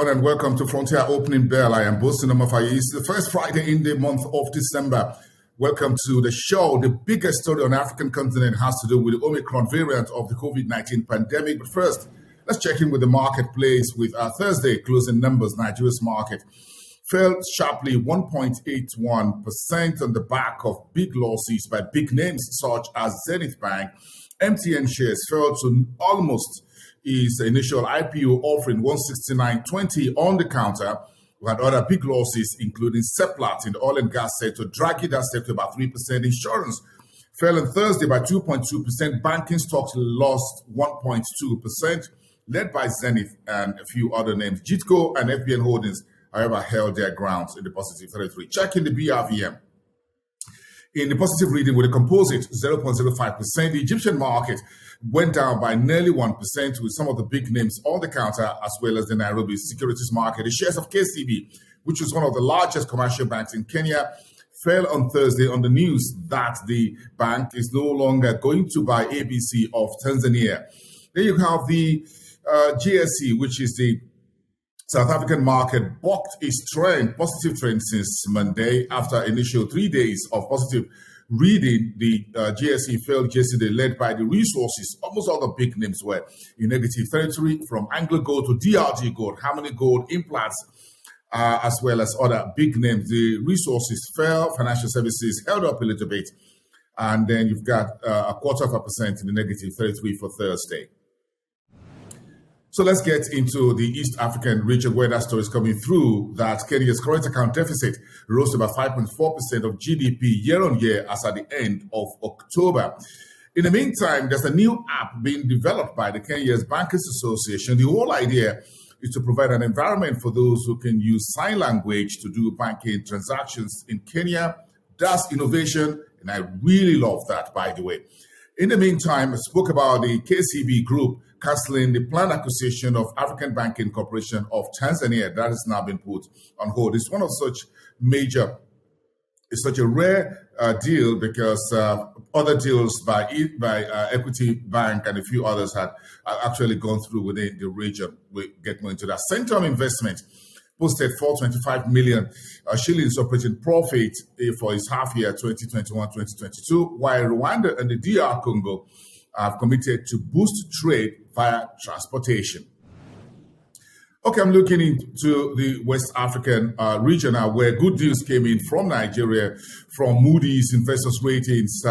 everyone, and welcome to Frontier Opening Bell. I am Boason Omofaye. It's the first Friday in the month of December. Welcome to the show. The biggest story on the African continent has to do with the Omicron variant of the COVID-19 pandemic. But first, let's check in with the marketplace with our Thursday closing numbers. Nigeria's market fell sharply 1.81% on the back of big losses by big names such as Zenith Bank. MTN shares fell to almost his initial IPO offering 169.20 on the counter. We had other big losses, including Seplat in the oil and gas sector, dragging that sector about 3%. Insurance fell on Thursday by 2.2%. Banking stocks lost 1.2%, led by Zenith and a few other names. Jitco and FBN Holdings, however, held their grounds in the positive territory. Checking the BRVM. In the positive reading with a composite 0.05%, the Egyptian market went down by nearly 1% with some of the big names on the counter, as well as the Nairobi securities market. The shares of KCB, which is one of the largest commercial banks in Kenya, fell on Thursday on the news that the bank is no longer going to buy ABC of Tanzania. Then you have the GSE, which is the South African market, bucked its positive trend since Monday. After initial 3 days of positive reading, the GSE fell yesterday, led by the resources. Almost all the big names were in negative territory, from Anglo Gold to DRG Gold, Harmony Gold, Implants, as well as other big names. The resources fell, financial services held up a little bit, and then you've got 0.25% in the negative territory for Thursday. So let's get into the East African region, where that story is coming through, that Kenya's current account deficit rose to about 5.4% of GDP year on year as at the end of October. In the meantime, there's a new app being developed by the Kenya's Bankers Association. The whole idea is to provide an environment for those who can use sign language to do banking transactions in Kenya. That's innovation, and I really love that, by the way. In the meantime, I spoke about the KCB group cancelling the planned acquisition of African Banking Corporation of Tanzania. That has now been put on hold. It's one of such a rare deal, because other deals by Equity Bank and a few others had actually gone through within the region. We'll get more into that. Centum Investment posted 425 million shillings operating profit for its half year 2021-2022, while Rwanda and the DR Congo have committed to boost trade via transportation. Okay, I'm looking into the West African region now, where good news came in from Nigeria, from Moody's investors ratings,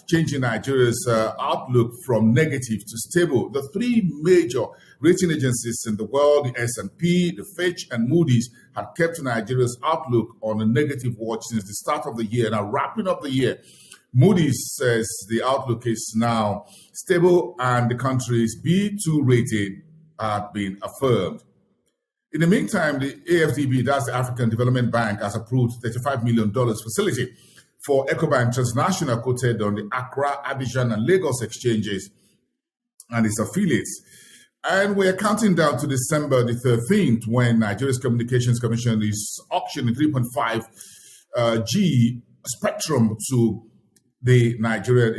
changing Nigeria's outlook from negative to stable. The three major rating agencies in the world, the S&P, the Fitch, and Moody's, had kept Nigeria's outlook on a negative watch since the start of the year. Now, wrapping up the year, Moody's says the outlook is now stable and the country's B2 rating had been affirmed. In the meantime, the AfDB, that's the African Development Bank, has approved $35 million facility for Ecobank Transnational, quoted on the Accra, Abidjan, and Lagos exchanges and its affiliates. And we're counting down to December the 13th, when Nigeria's Communications Commission is auctioning 3.5G spectrum to the Nigeria's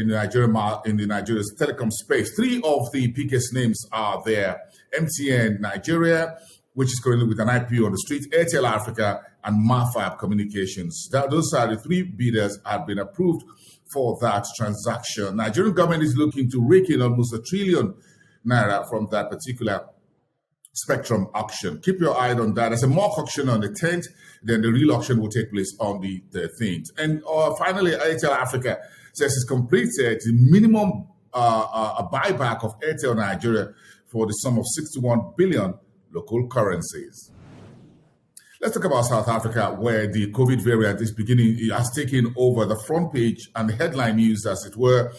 telecom space. Three of the biggest names are there: MTN Nigeria, which is currently with an IPO on the street, Airtel Africa, and Mafab Communications. Those are the three bidders have been approved for that transaction. Nigerian government is looking to rake in almost ₦1 trillion from that particular spectrum auction. Keep your eye on that. There's a mock auction on the 10th, then the real auction will take place on the 13th. And finally, Airtel Africa says it's completed the minimum a buyback of Airtel Nigeria for the sum of 61 billion local currencies. Let's talk about South Africa, where the COVID variant has taken over the front page and the headline news, as it were,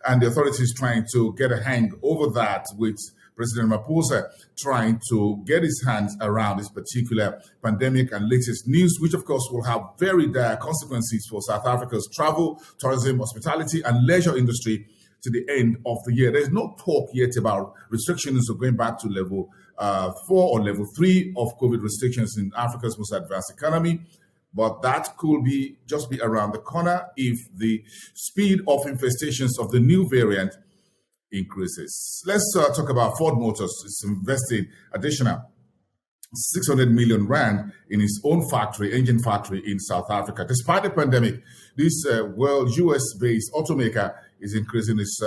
and the authorities trying to get a hang over that, with President Ramaphosa trying to get his hands around this particular pandemic and latest news, which of course will have very dire consequences for South Africa's travel, tourism, hospitality, and leisure industry to the end of the year. There's no talk yet about restrictions of going back to level 4 or level 3 of COVID restrictions in Africa's most advanced economy, but that could just be around the corner if the speed of infestations of the new variant increases. Let's talk about Ford Motors. It's investing additional 600 million rand in its own engine factory in South Africa. Despite the pandemic, this US-based automaker is increasing its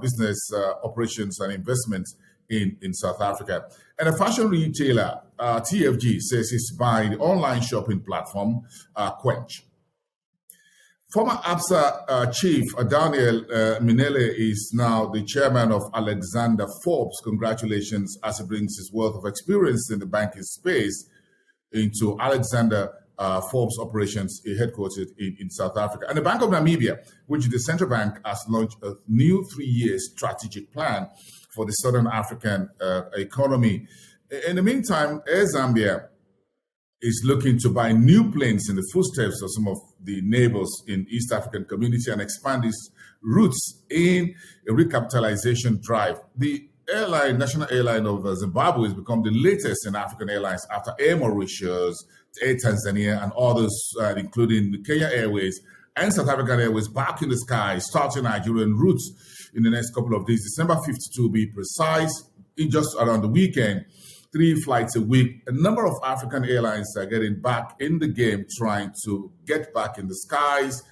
business operations and investments in South Africa. And a fashion retailer, TFG, says it's buying the online shopping platform Quench. Former ABSA chief Daniel Minele is now the chairman of Alexander Forbes. Congratulations, as he brings his wealth of experience in the banking space into Alexander Forbes operations headquartered in South Africa. And the Bank of Namibia, which is the central bank, has launched a new 3-year strategic plan for the Southern African economy. In the meantime, Air Zambia is looking to buy new planes in the footsteps of some of the neighbors in East African community and expand its routes in a recapitalization drive. The national airline of Zimbabwe has become the latest in African airlines after Air Mauritius, Air Tanzania, and others, including Kenya Airways and South African Airways, back in the sky, starting Nigerian routes in the next couple of days. December 5th to be precise, in just around the weekend. 3 flights a week. A number of African airlines are getting back in the game, trying to get back in the skies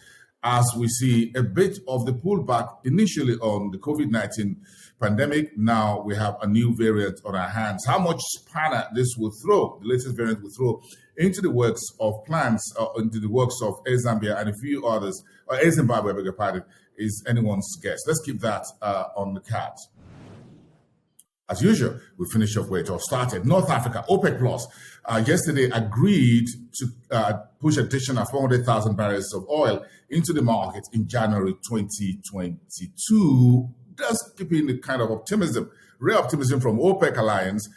as we see a bit of the pullback initially on the COVID-19 pandemic. Now we have a new variant on our hands. How much spanner this will throw, the latest variant will throw into the works of plans, into the works of Air Zambia and a few others, or Air Zimbabwe, I beg your pardon, is anyone's guess. Let's keep that on the cards. As usual, we finish off where it all started. North Africa, OPEC Plus, yesterday agreed to push additional 400,000 barrels of oil into the market in January 2022, thus keeping the kind of optimism, real optimism from OPEC alliance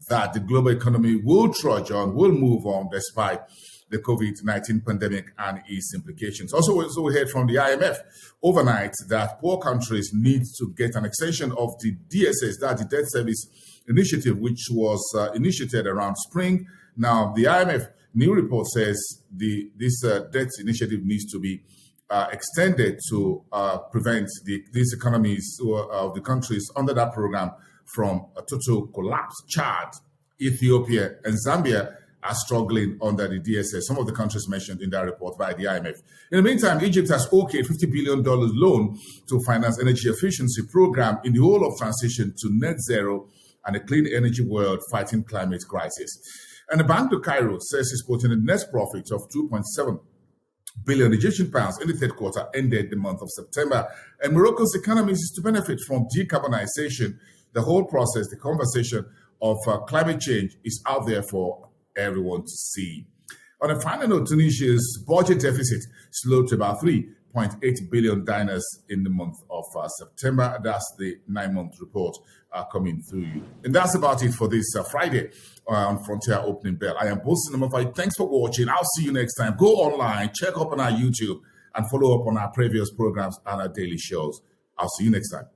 that the global economy will trudge on, will move on despite the COVID-19 pandemic and its implications. Also, we heard from the IMF overnight that poor countries need to get an extension of the DSS, that the debt service initiative, which was initiated around spring. Now, the IMF new report says this debt initiative needs to be extended to prevent these economies of the countries under that program from a total collapse. Chad, Ethiopia, and Zambia are struggling under the DSS, some of the countries mentioned in that report by the IMF. In the meantime, Egypt has okayed $50 billion loan to finance energy efficiency program in the whole of transition to net zero and a clean energy world fighting climate crisis. And the Bank of Cairo says it's putting a net profit of 2.7 billion Egyptian pounds in the third quarter, ended the month of September. And Morocco's economy is to benefit from decarbonization. The whole process, the conversation of climate change is out there for everyone to see. On a final note, Tunisia's budget deficit slowed to about 3.8 billion dinars in the month of September. That's the 9-month report coming through you. And that's about it for this Friday on Frontier Opening Bell. I am Boason Omofaye. Thanks for watching. I'll see you next time. Go online, check up on our YouTube, and follow up on our previous programs and our daily shows. I'll see you next time.